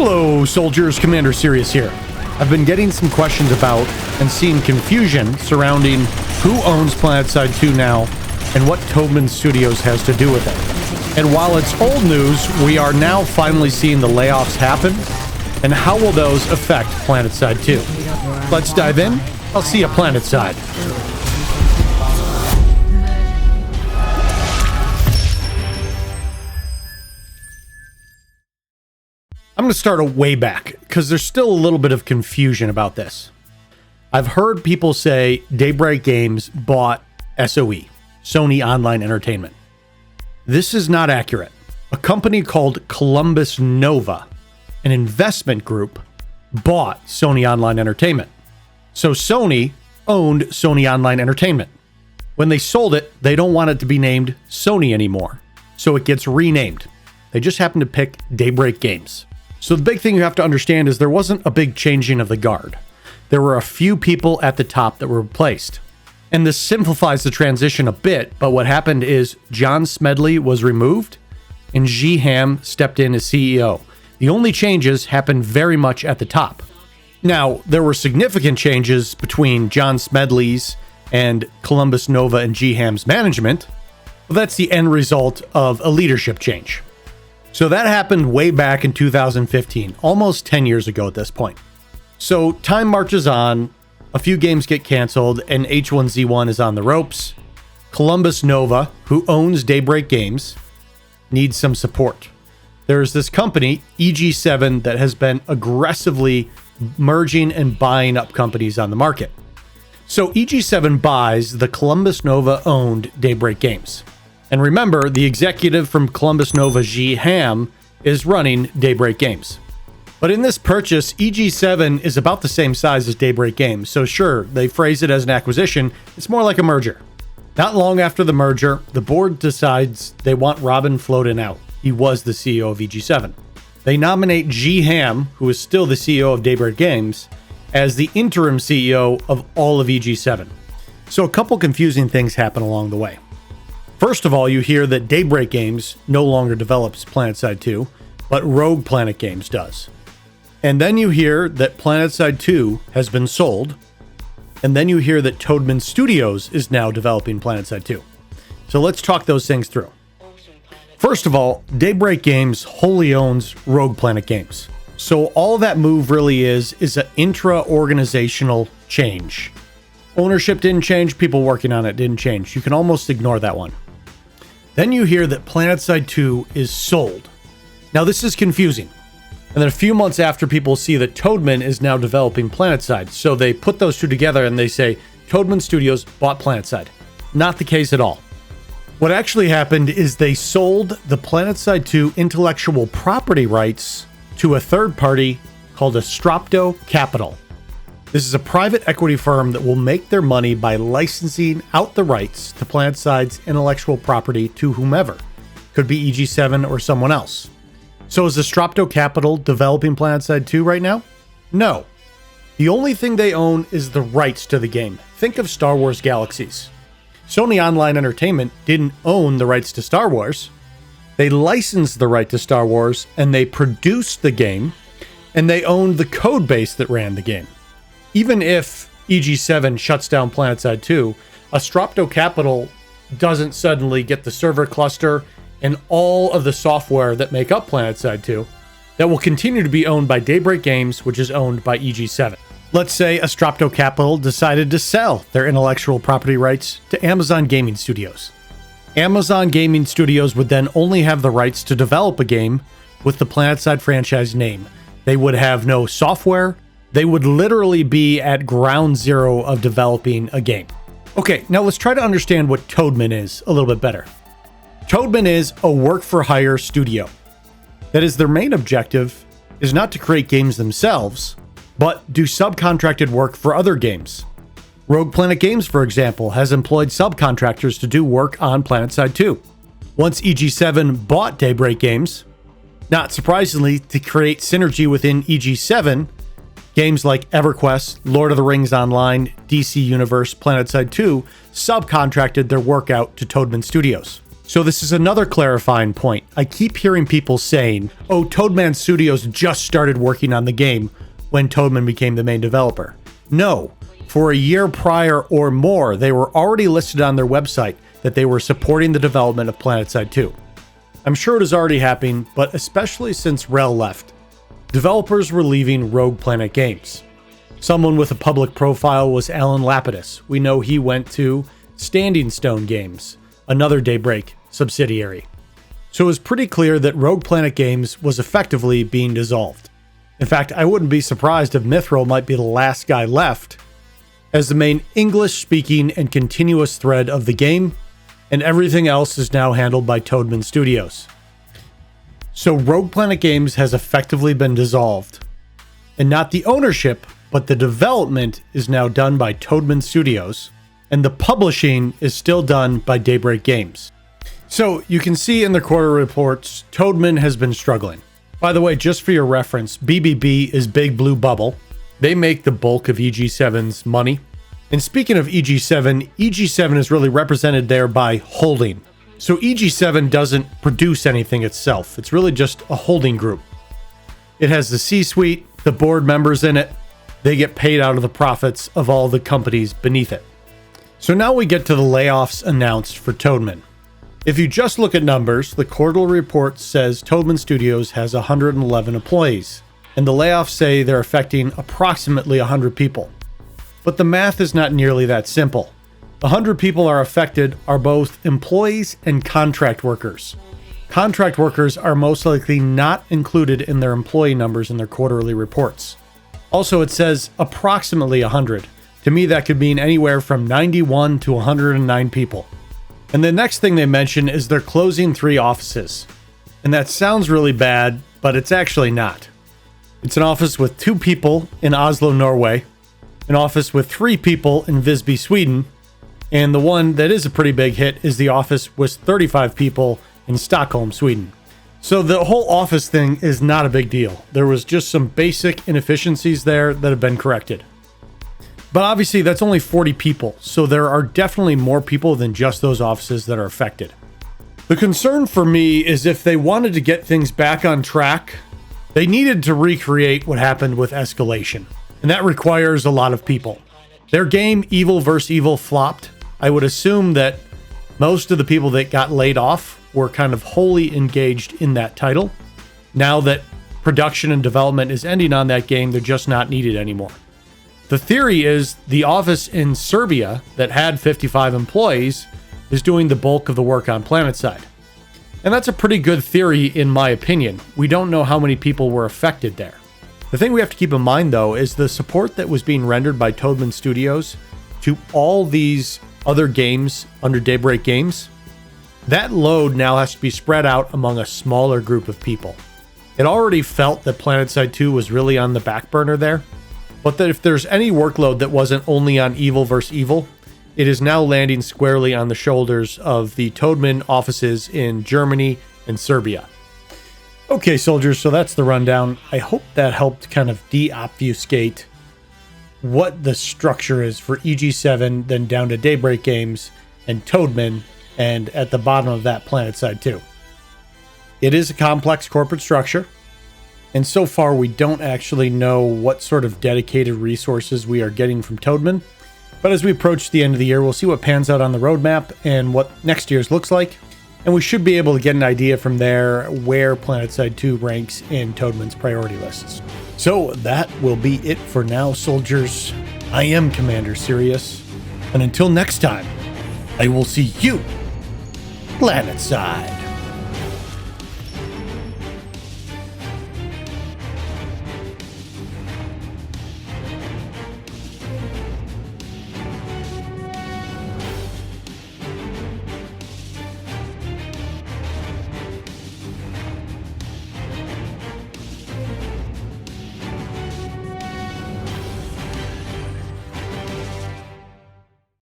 Hello, soldiers. Commander Cyrious here. I've been getting some questions about and seeing confusion surrounding who owns Planetside 2 now and what Toadman Studios has to do with it. And while it's old news, we are now finally seeing the layoffs happen. And how will those affect Planetside 2? Let's dive in. I'll see you at Planetside. I'm going to start way back because there's still a little bit of confusion about this. I've heard people say Daybreak Games bought SOE, Sony Online Entertainment. This is not accurate. A company called Columbus Nova, an investment group, bought Sony Online Entertainment. So Sony owned Sony Online Entertainment. When they sold it, they don't want it to be named Sony anymore. So it gets renamed. They just happen to pick Daybreak Games. So the big thing you have to understand is there wasn't a big changing of the guard. There were a few people at the top that were replaced. And this simplifies the transition a bit, but what happened is John Smedley was removed and G. Ham stepped in as CEO. The only changes happened very much at the top. Now, there were significant changes between John Smedley's and Columbus Nova and G. Ham's management, but that's the end result of a leadership change. So that happened way back in 2015, almost 10 years ago at this point. So time marches on, a few games get canceled, and H1Z1 is on the ropes. Columbus Nova, who owns Daybreak Games, needs some support. There's this company, EG7, that has been aggressively merging and buying up companies on the market. So EG7 buys the Columbus Nova owned Daybreak Games. And remember, the executive from Columbus Nova, G. Ham, is running Daybreak Games. But in this purchase, EG7 is about the same size as Daybreak Games. So sure, they phrase it as an acquisition. It's more like a merger. Not long after the merger, the board decides they want Robin Floden out. He was the CEO of EG7. They nominate G. Ham, who is still the CEO of Daybreak Games, as the interim CEO of all of EG7. So a couple confusing things happen along the way. First of all, you hear that Daybreak Games no longer develops Planetside 2, but Rogue Planet Games does. And then you hear that Planetside 2 has been sold, and then you hear that Toadman Studios is now developing Planetside 2. So let's talk those things through. First of all, Daybreak Games wholly owns Rogue Planet Games. So all that move really is an intra-organizational change. Ownership didn't change, people working on it didn't change. You can almost ignore that one. Then you hear that Planetside 2 is sold. Now this is confusing. And then a few months after, people see that Toadman is now developing Planetside. So they put those two together and they say, Toadman Studios bought Planetside. Not the case at all. What actually happened is they sold the Planetside 2 intellectual property rights to a third party called Astropto Capital. This is a private equity firm that will make their money by licensing out the rights to Planetside's intellectual property to whomever. Could be EG7 or someone else. So is Astropto Capital developing Planetside 2 right now? No. The only thing they own is the rights to the game. Think of Star Wars Galaxies. Sony Online Entertainment didn't own the rights to Star Wars. They licensed the right to Star Wars, and they produced the game, and they owned the code base that ran the game. Even if EG7 shuts down Planetside 2, Astropto Capital doesn't suddenly get the server cluster and all of the software that make up Planetside 2 that will continue to be owned by Daybreak Games, which is owned by EG7. Let's say Astropto Capital decided to sell their intellectual property rights to Amazon Gaming Studios. Amazon Gaming Studios would then only have the rights to develop a game with the Planetside franchise name. They would have no software. They would literally be at ground zero of developing a game. Okay, now let's try to understand what Toadman is a little bit better. Toadman is a work-for-hire studio. That is, their main objective is not to create games themselves, but do subcontracted work for other games. Rogue Planet Games, for example, has employed subcontractors to do work on Planetside 2. Once EG7 bought Daybreak Games, not surprisingly, to create synergy within EG7, games like EverQuest, Lord of the Rings Online, DC Universe, Planetside 2 subcontracted their work out to Toadman Studios. So this is another clarifying point. I keep hearing people saying, oh, Toadman Studios just started working on the game when Toadman became the main developer. No, for a year prior or more, they were already listed on their website that they were supporting the development of Planetside 2. I'm sure it is already happening, but especially since Rel left, developers were leaving Rogue Planet Games. Someone with a public profile was Alan Lapidus. We know he went to Standing Stone Games, another Daybreak subsidiary. So it was pretty clear that Rogue Planet Games was effectively being dissolved. In fact, I wouldn't be surprised if Mithril might be the last guy left as the main English-speaking and continuous thread of the game, and everything else is now handled by Toadman Studios. So Rogue Planet Games has effectively been dissolved, and not the ownership, but the development is now done by Toadman Studios, and the publishing is still done by Daybreak Games. So you can see in the quarter reports, Toadman has been struggling. By the way, just for your reference, BBB is Big Blue Bubble. They make the bulk of EG7's money. And speaking of EG7, EG7 is really represented there by holding. So EG7 doesn't produce anything itself. It's really just a holding group. It has the C-suite, the board members in it. They get paid out of the profits of all the companies beneath it. So now we get to the layoffs announced for Toadman. If you just look at numbers, the quarterly report says Toadman Studios has 111 employees, and the layoffs say they're affecting approximately 100 people. But the math is not nearly that simple. The 100 people are affected are both employees and contract workers. Contract workers are most likely not included in their employee numbers in their quarterly reports. Also, it says approximately 100. To me, that could mean anywhere from 91 to 109 people. And the next thing they mention is they're closing 3 offices. And that sounds really bad, but it's actually not. It's an office with 2 people in Oslo, Norway, an office with 3 people in Visby, Sweden, and the one that is a pretty big hit is the office with 35 people in Stockholm, Sweden. So the whole office thing is not a big deal. There was just some basic inefficiencies there that have been corrected. But obviously that's only 40 people, so there are definitely more people than just those offices that are affected. The concern for me is if they wanted to get things back on track, they needed to recreate what happened with Escalation, and that requires a lot of people. Their game, Evil vs. Evil, flopped. I would assume that most of the people that got laid off were kind of wholly engaged in that title. Now that production and development is ending on that game, they're just not needed anymore. The theory is the office in Serbia that had 55 employees is doing the bulk of the work on Planetside. And that's a pretty good theory in my opinion. We don't know how many people were affected there. The thing we have to keep in mind though is the support that was being rendered by Toadman Studios to all these other games under Daybreak Games. That load now has to be spread out among a smaller group of people. It already felt that Planetside 2 was really on the back burner there. But that if there's any workload that wasn't only on Evil vs. Evil, it is now landing squarely on the shoulders of the Toadman offices in Germany and Serbia. Okay, soldiers, so that's the rundown. I hope that helped kind of deobfuscate what the structure is for EG7, then down to Daybreak Games and Toadman, and at the bottom of that, Planetside 2. It is a complex corporate structure. And so far, we don't actually know what sort of dedicated resources we are getting from Toadman. But as we approach the end of the year, we'll see what pans out on the roadmap and what next year's looks like. And we should be able to get an idea from there where Planetside 2 ranks in Toadman's priority lists. So that will be it for now, soldiers. I am Commander Cyrious. And until next time, I will see you Planetside.